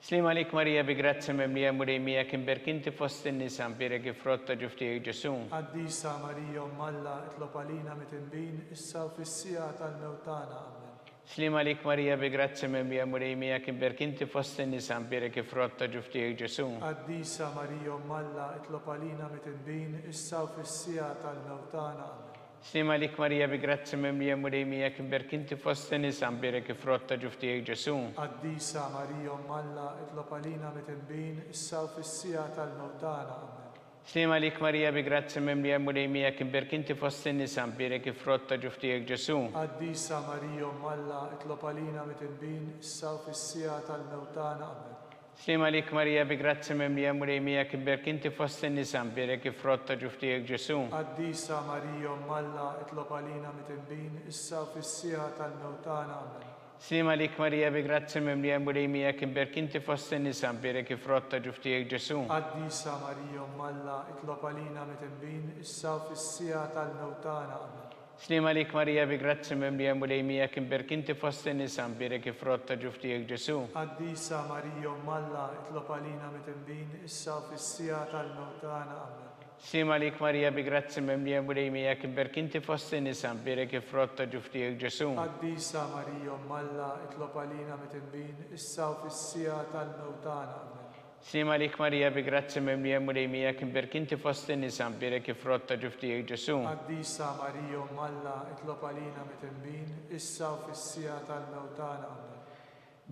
Speaker 4: Slima lik Marija bi grazzi mimlija murejmija kimber kinti fost in-nisa mbirek frott ta' ġuftijek Ġesu.
Speaker 5: Qaddisa Marija Alla tlob għalina mit-tinbin, issa u fis-sija tal-mewtana. Amen.
Speaker 4: Slima lik Marija bi grazzi mimlija murejmija kimber kinti fost in-nisa mbirek frott ta' ġuftijek Ġesu.
Speaker 5: Qaddisa Marija Alla tlob għalina mit-tinbin, issa u fis-sija tal-mewtana. Amen.
Speaker 4: Slima lik Marija bi grazzi mimlija murejmija kimber kinti fost in-nisa mbirek frott ta' ġuftijek Ġesu.
Speaker 5: Qaddisa Marija Alla tlob għalina mit-tinbin, issa u fis-sija tal-mewtana. Amen.
Speaker 4: Slima lik Marija bi grazzi mimlija murejmija kimber kinti fost in-nisa mbirek frott ta' ġuftijek Ġesu.
Speaker 5: Qaddisa Marija Alla tlob għalina mit-tinbin, issa u fis-sija tal-mewtana. Amen.
Speaker 4: Slima lik Marija bi grazzi mimlija murejmija kimber kinti fost in-nisa mbirek frott ta' ġuftijek Ġesu.
Speaker 5: Qaddisa Marija Alla tlob għalina mit-tinbin, issa u fis-sija tal-mewtana. Amen.
Speaker 4: Slima lik Marija bi grazzi mimlija murejmija kimber kinti fost in-nisa mbirek frott ta' ġuftijek Ġesu.
Speaker 5: Qaddisa Marija Alla tlob għalina mit-tinbin, issa u fis-sija tal-mewtana. Amen.
Speaker 4: Slima lik Marija bi grazzi mimlija murejmija kimber kinti fost in-nisa mbirek frott ta' ġuftijek Ġesu.
Speaker 5: Qaddisa Marija Alla tlob għalina mit-tinbin, issa u fis-sija tal-mewtana. Amen.
Speaker 4: Slima lik Marija bi grazzi mimlija murejmija kimber kinti fost in-nisa mbirek frott ta' ġuftijek Ġesu.
Speaker 5: Qaddisa Marija Alla tlob għalina mit-tinbin, issa u fis-sija tal-mewtana. Amen.
Speaker 4: Slima lik Marija bi grazzi mimlija murejmija kimber kinti fost in-nisa mbirek frott ta' ġuftijek Ġesu.
Speaker 5: Qaddisa Marija Alla tlob għalina mit-tinbin, issa u fis-sija tal-mewtana. Amen.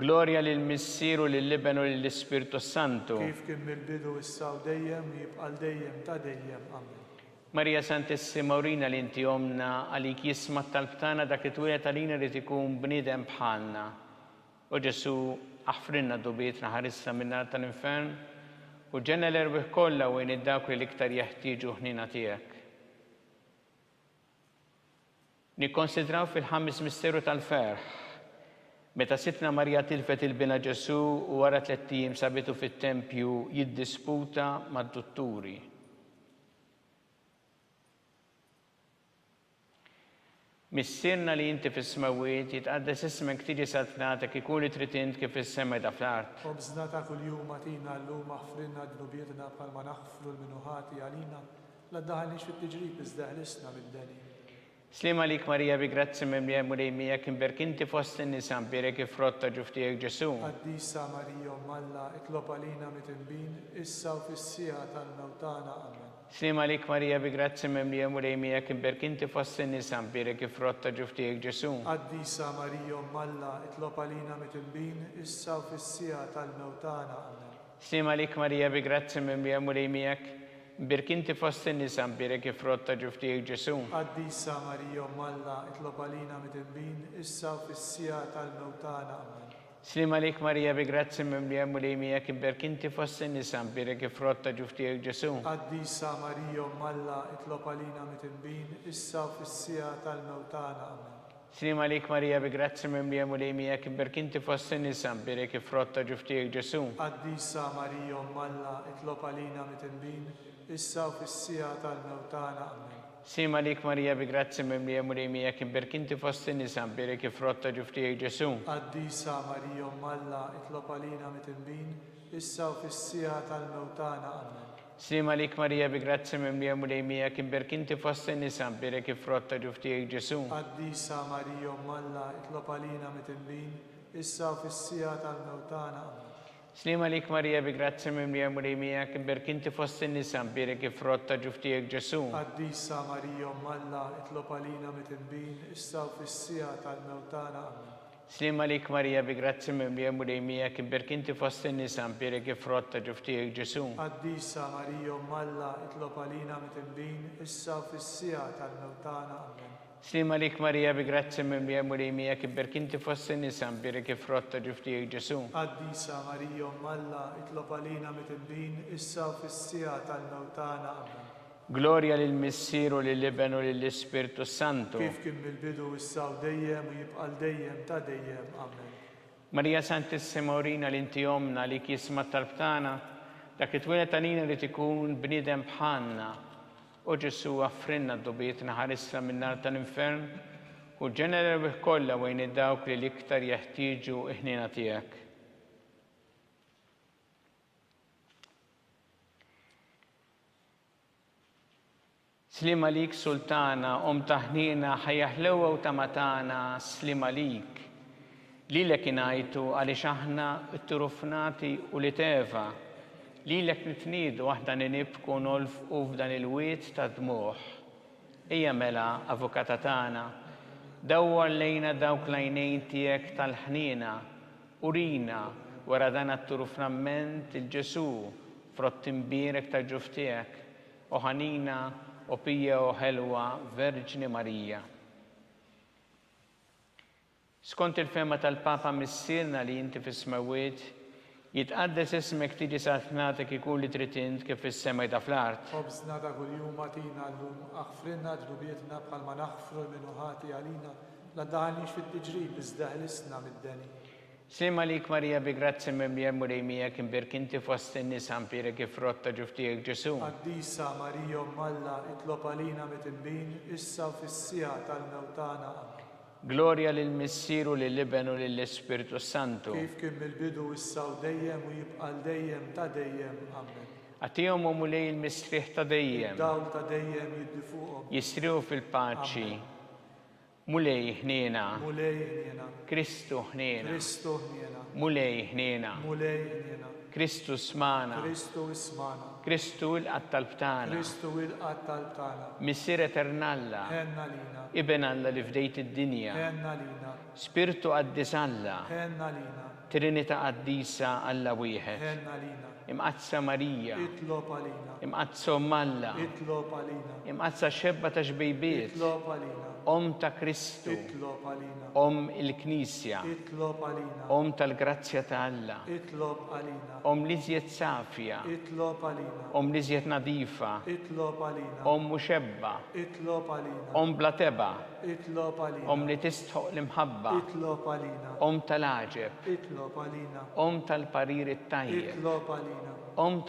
Speaker 4: Gloria lill-Missieru lill-Ibnu lill-Ispirtu Santu.
Speaker 5: Kif kien mill-bidu issa u dejjem u jibqa' dejjem ta' dejjem. Amen.
Speaker 4: Marija Santissima Urina li inti omna għalik jisma tal-btana dak li twilet għalina li tikun bnidem bħalna. U Ġesu aħfrinna d-dubietna ħarissa minnar tal-infern u ġenna l-erbih kollha u jien id-dawk li liktar jeħtieġu ħnina tiegħek. Nikkonsidraw fil-ħames misteru tal-ferħ. Meta sitna Marija tilfet il-bina Ġesu u wara 3 ijiem sabitu fit-tempju jiddisputa mad-dutturi. Missirna li inti fis-smawiet jitqaddes ismek tiġi saltnatek ikun li trid int kif fis-sema da fl-art.
Speaker 5: Ħobżna ta' kuljum matina llum aħfrinna dnubietna bħalma naħfru l-minuħati għalina la ddaħalniex fit-tiġrib iżda ħlisna mid-deni.
Speaker 4: Slima lik Marija bi grazzi mimlija murejmija kimber kinti fost in-nisa mbirek frott ta' ġuftijek Ġesu.
Speaker 5: Qaddisa Marija Alla tlob għalina mit-tinbin, issa u fis-sija tal-mewtana. Amen.
Speaker 4: Slima lik Marija bi grazzi mimlija murejmija kimber kinti fost in-nisa mbirek frott ta' ġuftijek Ġesu.
Speaker 5: Qaddisa Marija Alla tlob għalina mit-tinbin, issa u fis-sija tal-mewtana. Amen.
Speaker 4: Slima lik Marija bi grazzi mimlija murejmija birkinti fost in-nisa mbirek frott ta' ġuftijek Ġesu.
Speaker 5: Qaddisa Marija Alla tlob għalina mit-tinbin, issa u fis-sija tal-mewtana. Amen.
Speaker 4: Slima lik Marija bi grazzi mimlija mulejmija kibberk inti fost in-nisa birek ifrotta ġuftijek Ġesu.
Speaker 5: Qaddisa Marija Malla itlob għalina mitinbin, issa u fis-sija tal-mewtana. Amen.
Speaker 4: Slima lik Marija bi grazzi mimlija mulejmija kibberk inti fost in-nisa birek ifrotta ġuftijek Ġesu.
Speaker 5: Qaddisa Marija Malla itlob għalina mitinbin, issa u fis-sija tal-mewtana. Amen.
Speaker 4: Slima lik Marija bi grazzi mimlija mulejmija kibberk inti fost in-nisa birek ifrotta ġuftijek Ġesu.
Speaker 5: Qaddisa Marija Malla itlob għalina mitinbin, issa u fis-sija tal-mewtana. Amen.
Speaker 4: Slima lik Marija bi grazzi mimlija mulejmija kibberk inti fost in-nisa birek ifrotta ġuftijek Ġesu.
Speaker 5: Qaddisa Marija Malla itlob għalina mitinbin, issa u fis-sija tal-mewtana. Amen.
Speaker 4: Slima lik Marija bi grazzi mimlija mulejmija kibberk inti fost in-nisa birek ifrotta ġuftijek Ġesu.
Speaker 5: Qaddisa Marija Malla itlob għalina mitinbin, issa u fis-sija tal-mewtana. Amen.
Speaker 4: Slima lik Marija bi grazzi mimlija mulejmija kibberk inti fost in-nisa birek ifrotta ġuftijek Ġesu.
Speaker 5: Qaddisa Marija Malla itlob għalina mitinbin, issa u fis-sija tal-mewtana. Amen.
Speaker 4: Slima lik Marija bi grazzi mimlija mulejmija kibberk inti fost in-nisa birek ifrotta ġuftijek Ġesu.
Speaker 5: Qaddisa Marija Malla itlob għalina mitinbin, issa u fis-sija tal-mewtana. Amen.
Speaker 4: Gloria lil Missieru lill-Iben u lill-Ispirtu Santu.
Speaker 5: Kif kien mill-bidu issa u dejjem u jibqal dejjem ta' dejjem. Amen.
Speaker 4: Marija Santissima Urina l-inti omna li kisma talbtana, dak it-twilet għalina li tikun bnidem bħanna. U Ġesu għaffrinna d-dubiet naħarissa minn-nar tal-infern u ġenera bih kollha wejn id-dawk li l-iktar jeħtieġu iħnina tiegħek. Slima lik Sultana, taħnina ħajjaħlewa u tamatana, slima lik. Lilek ingħajtu għaliex aħna t-turufnati u li teva. Lilek nitniedu aħna nibku nolfqu f'dan il-wiet ta' dmuħ. Ejja mela, avukata tagħna, dawwar lejna dawk l-għajnejn tiegħek tal-ħnina, urina wara dan at-turufnament il-Ġesu frott imbierek ta' ġuf tiegħek, u ħanina u pija u ħelwa Verġni Marija. Skont il-fema tal-Papa missierna li inti fis-smawiet, jitqaddes ismek tiġi satnatek ikun li trid int kif is-sema jda fl-art.
Speaker 5: Ħobżna ta' kuljum agħtina llum, aħfrinna ġlubietna bħalma naħfru l-minuħati għalina, la daħalniex fit-tiġrib iżda ħlisna mid-deni.
Speaker 4: Slima lik Marija bi grazzi mimlija mulejmija kibberk inti fost in-nisa birek ifrotta ġuftijek Ġesu.
Speaker 5: Qaddisa Marija Malla itlob għalina mitinbin, issa u fis-sija tal-mewtana. Amen.
Speaker 4: Gloria lil Missieru lill-Iben u lill-Ispirtu Santu.
Speaker 5: Kif kien mill-bidu issa u dejjem u jibqal dejjem ta' dejjem. Amen.
Speaker 4: Għatihom u mulej il-mistrieħ ta' dejjem.
Speaker 5: Dawl ta' dejjem jiddi fuqhom.
Speaker 4: Jistriħu fil-paċi. Mulej ħniena.
Speaker 5: Mulej ħniena.
Speaker 4: Kristu ħniena.
Speaker 5: Kristu ħniena.
Speaker 4: Mulej ħniena.
Speaker 5: Mulej ħniena.
Speaker 4: Kristu smana.
Speaker 5: Kristu ismana.
Speaker 4: Kristu il-qattalbtana.
Speaker 5: Kristu il-qattalbtana.
Speaker 4: Missier eternalla.
Speaker 5: Ħenna lina.
Speaker 4: Iben Alla li fdejt id-dinja.
Speaker 5: Ħenna lina.
Speaker 4: Spiritu qaddis Alla.
Speaker 5: Ħenna lina.
Speaker 4: Trinita qaddisa Alla wieħed.
Speaker 5: Ħenna lina.
Speaker 4: Imqazza Marija.
Speaker 5: Itlob għalina.
Speaker 4: Imqazza Alla.
Speaker 5: Itlob għalina.
Speaker 4: Imqazza xebba ta' xbejbiet.
Speaker 5: Itlob għalina.
Speaker 4: Ta' Kristu.
Speaker 5: Itlob għalina.
Speaker 4: Il-Knisja.
Speaker 5: Itlob għalina.
Speaker 4: Tal-grazzja ta' Alla.
Speaker 5: Itlob għalina.
Speaker 4: Liżjed safja.
Speaker 5: Itlob għalina.
Speaker 4: Liżjed nadifa.
Speaker 5: Itlob għalina.
Speaker 4: Muxebba.
Speaker 5: Itlob għalina.
Speaker 4: Bla teba.
Speaker 5: Itlob għalina.
Speaker 4: Li tistħoq l-imħabba.
Speaker 5: Itlob għalina.
Speaker 4: Tal-aġeb.
Speaker 5: Itlob għalina.
Speaker 4: Tal-parir it-tajjeb.
Speaker 5: Itlob għalina.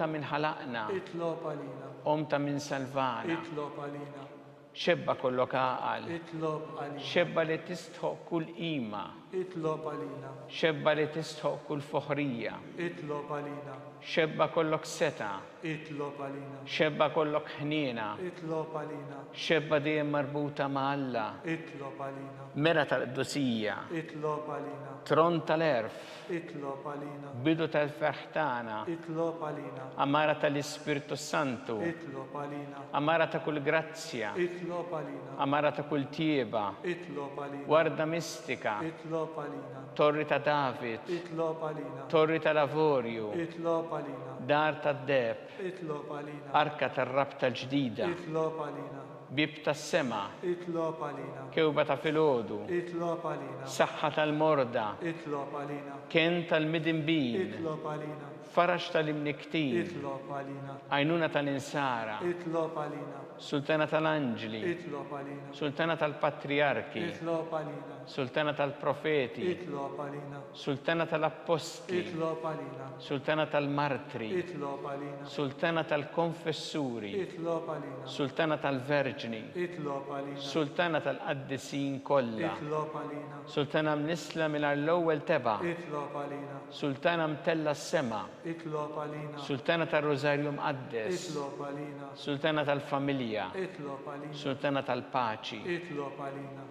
Speaker 4: Ta' min ħalaqna.
Speaker 5: Itlob għalina.
Speaker 4: Ta' min salvana.
Speaker 5: Itlob għalina.
Speaker 4: Xebba kollok għaqal.
Speaker 5: Itlob għalina.
Speaker 4: Xebba li tistħoq kull qima.
Speaker 5: Itlob għalina.
Speaker 4: Xebba li tistħoq kull foħrija.
Speaker 5: Itlob għalina.
Speaker 4: Xebba kollok seta.
Speaker 5: Itlob għalina.
Speaker 4: Xebba kollok ħniena.
Speaker 5: Itlob għalina.
Speaker 4: Xebba dejjem marbuta ma' Alla.
Speaker 5: Itlob għalina.
Speaker 4: Mera tal-qdusija.
Speaker 5: Itlob għalina.
Speaker 4: Tron tal-erf.
Speaker 5: Itlob għalina.
Speaker 4: Bidu tal-ferħtana.
Speaker 5: Itlob għalina.
Speaker 4: Amara tal-Ispirtu Santu.
Speaker 5: Itlob għalina.
Speaker 4: Amara ta' kull grazzja.
Speaker 5: Itlob għalina.
Speaker 4: Amara ta' kull tieba.
Speaker 5: Itlob għalina.
Speaker 4: Warda mistika.
Speaker 5: Itlob għalina.
Speaker 4: Torri ta' David.
Speaker 5: Itlob għalina.
Speaker 4: Torri ta' Lavorju.
Speaker 5: Itlob għalina.
Speaker 4: Dar ta' Deb.
Speaker 5: Itlob għalina.
Speaker 4: Arka tar-Rab tal-ġdida.
Speaker 5: Itlob għalina.
Speaker 4: bib tas-sema,
Speaker 5: Itlob għalina.
Speaker 4: kewba ta' filgħodu,
Speaker 5: Itlob għalina.
Speaker 4: saħħa tal-morda,
Speaker 5: Itlob għalina.
Speaker 4: kien tal-midinbin,
Speaker 5: Itlob għalina.
Speaker 4: farax tal-imniktin,
Speaker 5: Itlob għalina.
Speaker 4: għajnuna tal-insara,
Speaker 5: Itlob għalina.
Speaker 4: sultana tal-anġli,
Speaker 5: Itlob għalina.
Speaker 4: sultana tal-patriarki,
Speaker 5: Itlob għalina.
Speaker 4: sultana tal-profeti,
Speaker 5: Itlob għalina.
Speaker 4: sultana tal-apostli,
Speaker 5: Itlob għalina.
Speaker 4: sultana tal-martri,
Speaker 5: Itlob għalina.
Speaker 4: sultana tal-konfessuri,
Speaker 5: Itlob għalina.
Speaker 4: sultana tal-verġni,
Speaker 5: Itlob għalina.
Speaker 4: sultana tal-qaddisin kollha,
Speaker 5: Itlob għalina.
Speaker 4: sultana mnisla mill-ewwel teba',
Speaker 5: Itlob għalina.
Speaker 4: sultana mtella s-sema,
Speaker 5: Itlob għalina.
Speaker 4: sultana tal-Rożarju mqaddes,
Speaker 5: Itlob għalina.
Speaker 4: sultana tal-familja,
Speaker 5: Itlob għalina.
Speaker 4: sultana tal-paċi.
Speaker 5: Itlob għalina.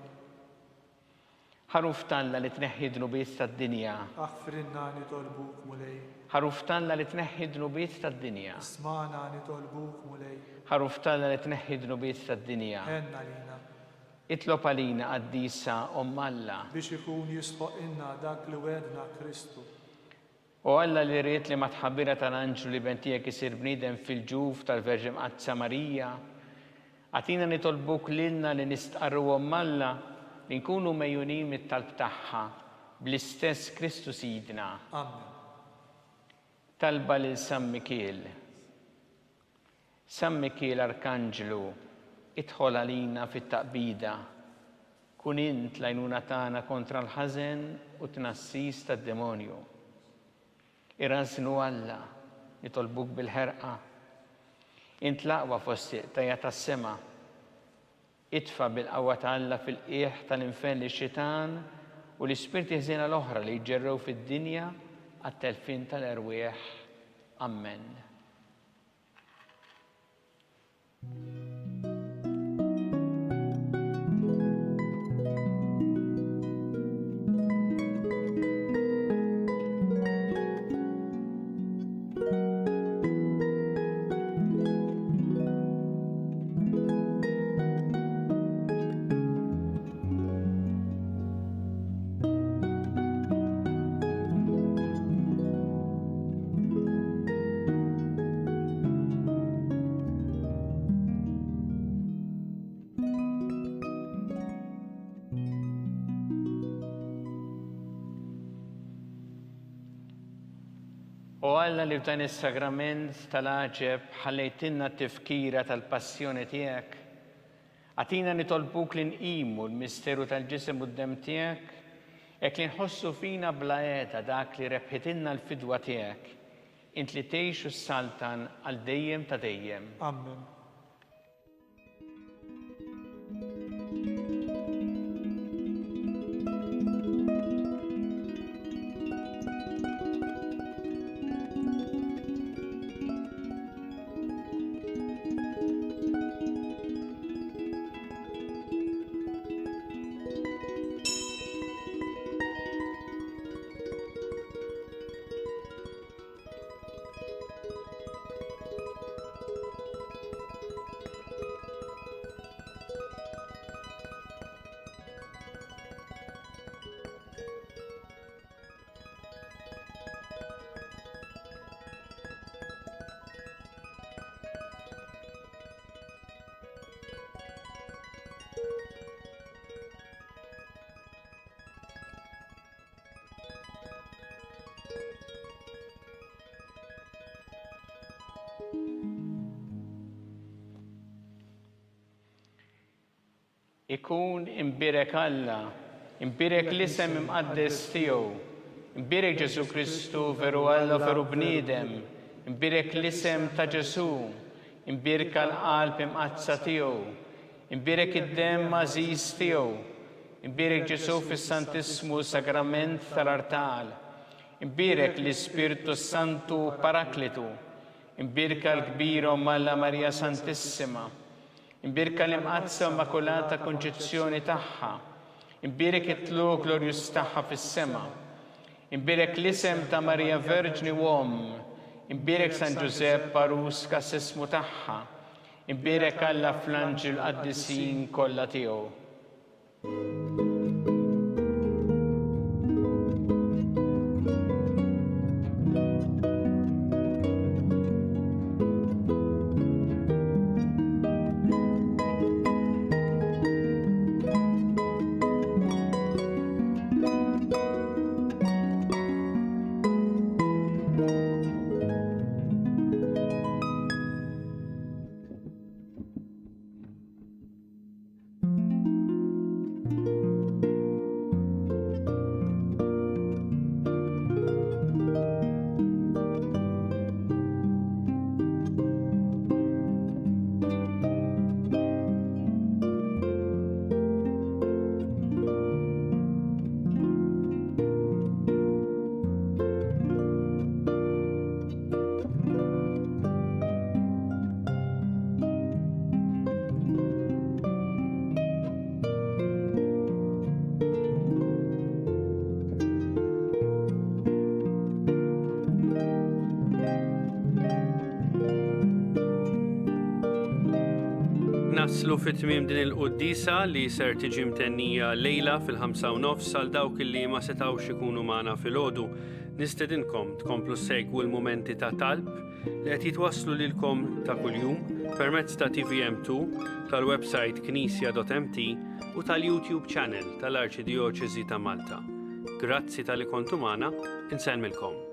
Speaker 4: Ħaruf talla li tneħħi dnubiet tad-dinja,
Speaker 5: Aħfrinna nitolbuk mulej.
Speaker 4: ħaruf talla li tneħħi dnubiet tad-dinja,
Speaker 5: Smana nitolbuk mulej.
Speaker 4: ħaruf talla li tneħħi dnubiet tad-dinja.
Speaker 5: Henna lina.
Speaker 4: Itlob għalina qaddisa Alla
Speaker 5: Biex ikun jisħoq inna dak li wedna Kristu.
Speaker 4: u Alla li rrit li ma tħabbira tal-anġlu li bentijek isir bniedem fil-ġuf tal-Verġi Mqaddsa Marija, għatina nitolbuk lilna li nistqarru Alla li nkunu mejjunin mit-talb tagħha bl-istess Kristu Sidna.
Speaker 5: Amen.
Speaker 4: Talba lil San Mikiel. San Mikiel Arkanġlu, idħol għalina fit-taqbida, kun int l-għajnuna tagħna kontra l-ħażen u tnassis tad-demonju. Irrażnu Alla, nitolbuk bil-ħerqa. Int l-aqwa fost tajja tas-sema, itfa bil-qawwa ta' Alla fil-qiegħ tal-infern li xitan u l-ispirti ħżiena l-oħra li jġerrew fid-dinja għat-telfin tal-erwieħ. Amen. U Alla li f'dan is-sagrament tal-aġeb ħallejtinna t-tifkira tal-passjoni tiegħek, għatina nitolbuk li nqimu l-misteru tal-ġisem u d-dem tiegħek, hekk li nħossu fina bla qiegħda dak li rebħitilna l-fidwa tiegħek, int li tgħixu s-saltan għal dejjem ta' dejjem.
Speaker 5: Amen.
Speaker 4: Ikun imbirek Alla, imbirek l-isem imqaddes tiegħu, imbirek Ġesu Kristu veru Alla veru bniedem, imbirek l-isem ta' Ġesu, imbirek l-qalb imqazza tiegħu, imbirek id-dem għażiż tiegħu, imbirek Ġesu fis-Santismu sagrament tal-artal, imbirek l-Ispirtu Santu Paraklitu, imbirek l-kbira Alla Marija Santissima, imbirka l-imqazza immakulata konċezzjoni tagħha, imbirek it-tlu glorjus tagħha fis-sema, imbirek l-isem ta' Marija Verġni Uomm, imbirek San Giuseppe Parus kas-ismu tagħha, imbirek Alla fl-anġel qaddisin kollha tiegħu.
Speaker 1: naslu fit-tmiem din il-quddisa li ser tiġi mtennija lejla fil-5:30 għal dawk li ma setgħux ikunu magħna filgħodu. Nistedinkom tkomplu segwu l-mumenti ta' talb li qed jitwasslu lilkom ta' kuljum permezz ta' TVM2, tal-website knisja.mt u tal-YouTube channel tal-Arċidjoċeżi ta' Malta. Grazzi tal-li kontu magħna, insellmilkom.